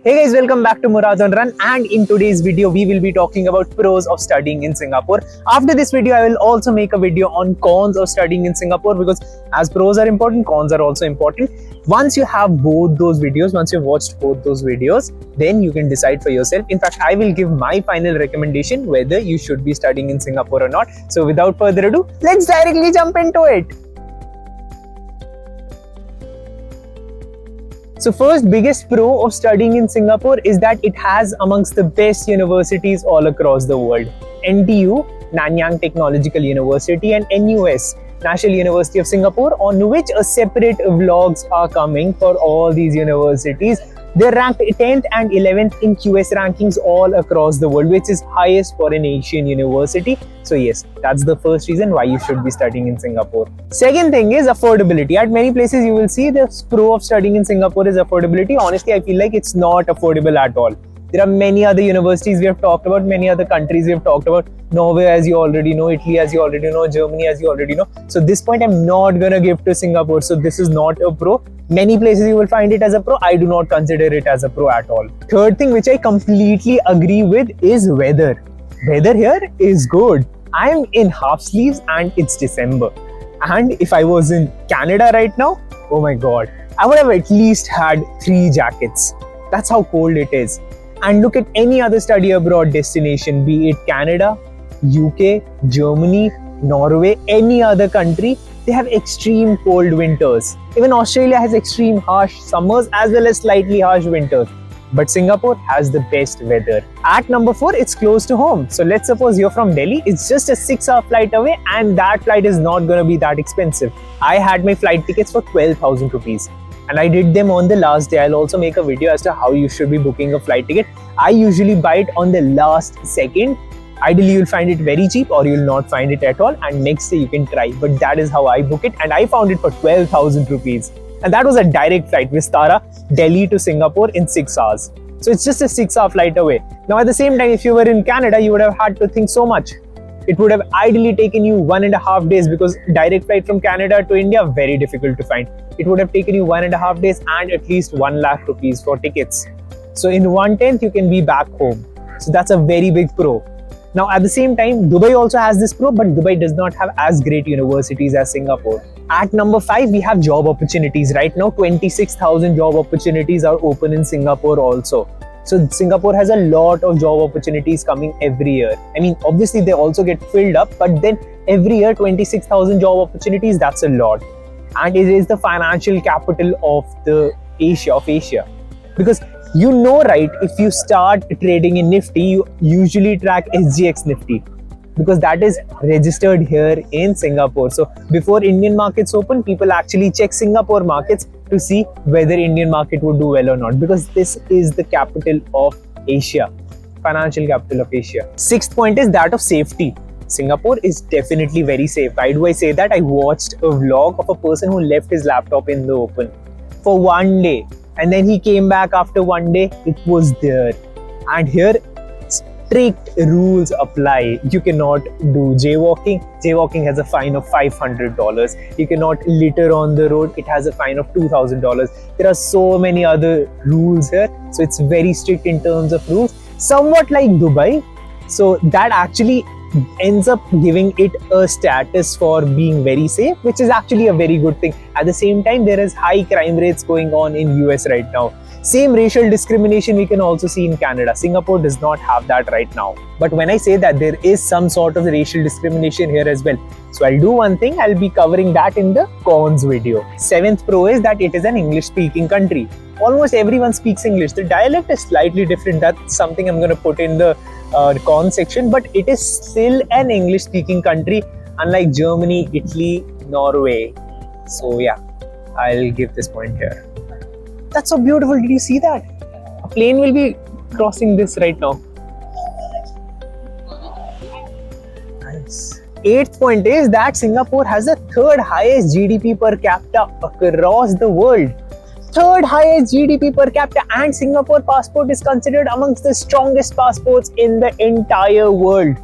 Hey guys, welcome back to Marathon Run, and in today's video we will be talking about pros of studying in Singapore. After this video I will also make a video on cons of studying in Singapore, because as pros are important, cons are also important. Once you have both those videos, once you've watched both those videos, then you can decide for yourself. In fact, I will give my final recommendation whether you should be studying in Singapore or not. So without further ado, let's directly jump into it. So first biggest pro of studying in Singapore is that it has amongst the best universities all across the world. NTU, Nanyang Technological University, and NUS, National University of Singapore, on which a separate vlogs are coming for all these universities. They're ranked 10th and 11th in QS rankings all across the world, which is highest for an Asian university. So yes, that's the first reason why you should be studying in Singapore. Second thing is affordability. At many places you will see the pro of studying in Singapore is affordability. Honestly, I feel like it's not affordable at all. There are many other universities we have talked about, many other countries we have talked about. Norway, as you already know, Italy, as you already know, Germany, as you already know. So this point I'm not gonna give to Singapore. So this is not a pro. Many places you will find it as a pro. I do not consider it as a pro at all. Third thing which I completely agree with is weather. Weather here is good. I'm in half sleeves and it's December. And if I was in Canada right now, oh my god, I would have at least had 3 jackets. That's how cold it is. And look at any other study abroad destination, be it Canada, UK, Germany, Norway, any other country, they have extreme cold winters. Even Australia has extreme harsh summers as well as slightly harsh winters. But Singapore has the best weather. At number 4, it's close to home. So let's suppose you're from Delhi, it's just a 6-hour flight away, and that flight is not going to be that expensive. I had my flight tickets for 12,000 rupees. And I did them on the last day. I'll also make a video as to how you should be booking a flight ticket. I usually buy it on the last second. Ideally, you'll find it very cheap or you'll not find it at all. And next day you can try. But that is how I book it. And I found it for 12,000 rupees. And that was a direct flight, Vistara, Delhi to Singapore in 6 hours. So it's just a 6-hour flight away. Now at the same time, if you were in Canada, you would have had to think so much. It would have ideally taken you 1.5 days, because direct flight from Canada to India, very difficult to find. It would have taken you 1.5 days and at least 1 lakh rupees for tickets. So in 1/10, you can be back home. So that's a very big pro. Now at the same time, Dubai also has this pro, but Dubai does not have as great universities as Singapore. At number 5, we have job opportunities. Right now, 26,000 job opportunities are open in Singapore also. So Singapore has a lot of job opportunities coming every year. I mean, obviously they also get filled up, but then every year 26,000 job opportunities, that's a lot. And it is the financial capital of Asia. Because you know, right, if you start trading in Nifty, you usually track SGX Nifty, because that is registered here in Singapore. So before Indian markets open, people actually check Singapore markets to see whether Indian market would do well or not, because this is the capital of Asia, financial capital of Asia. Sixth point is that of safety. Singapore is definitely very safe. Why do I say that? I watched a vlog of a person who left his laptop in the open for 1 day, and then he came back after 1 day, it was there. And here, strict rules apply. You cannot do jaywalking. Jaywalking has a fine of $500. You cannot litter on the road. It has a fine of $2,000. There are so many other rules here. So it's very strict in terms of rules. Somewhat like Dubai. So that actually ends up giving it a status for being very safe, which is actually a very good thing. At the same time, there is high crime rates going on in US right now. Same racial discrimination we can also see in Canada. Singapore does not have that right now. But when I say that, there is some sort of racial discrimination here as well. So I'll do one thing, I'll be covering that in the cons video. 7th pro is that it is an English-speaking country. Almost everyone speaks English. The dialect is slightly different. That's something I'm going to put in the cons section. But it is still an English-speaking country, unlike Germany, Italy, Norway. So yeah, I'll give this point here. That's so beautiful. Did you see that? A plane will be crossing this right now. Nice. 8th point is that Singapore has the 3rd highest GDP per capita across the world. 3rd highest GDP per capita, and Singapore passport is considered amongst the strongest passports in the entire world.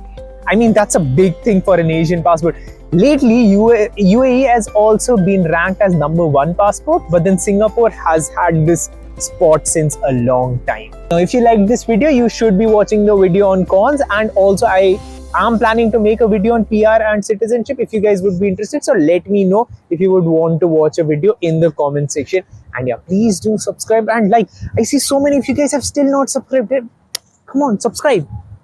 I mean, that's a big thing for an Asian passport. Lately, UAE has also been ranked as number 1 passport, but then Singapore has had this spot since a long time. Now, if you like this video, you should be watching the video on cons, and also I am planning to make a video on PR and citizenship if you guys would be interested. So let me know if you would want to watch a video in the comment section. And yeah, please do subscribe and like. I see so many of you guys have still not subscribed. Come on, subscribe.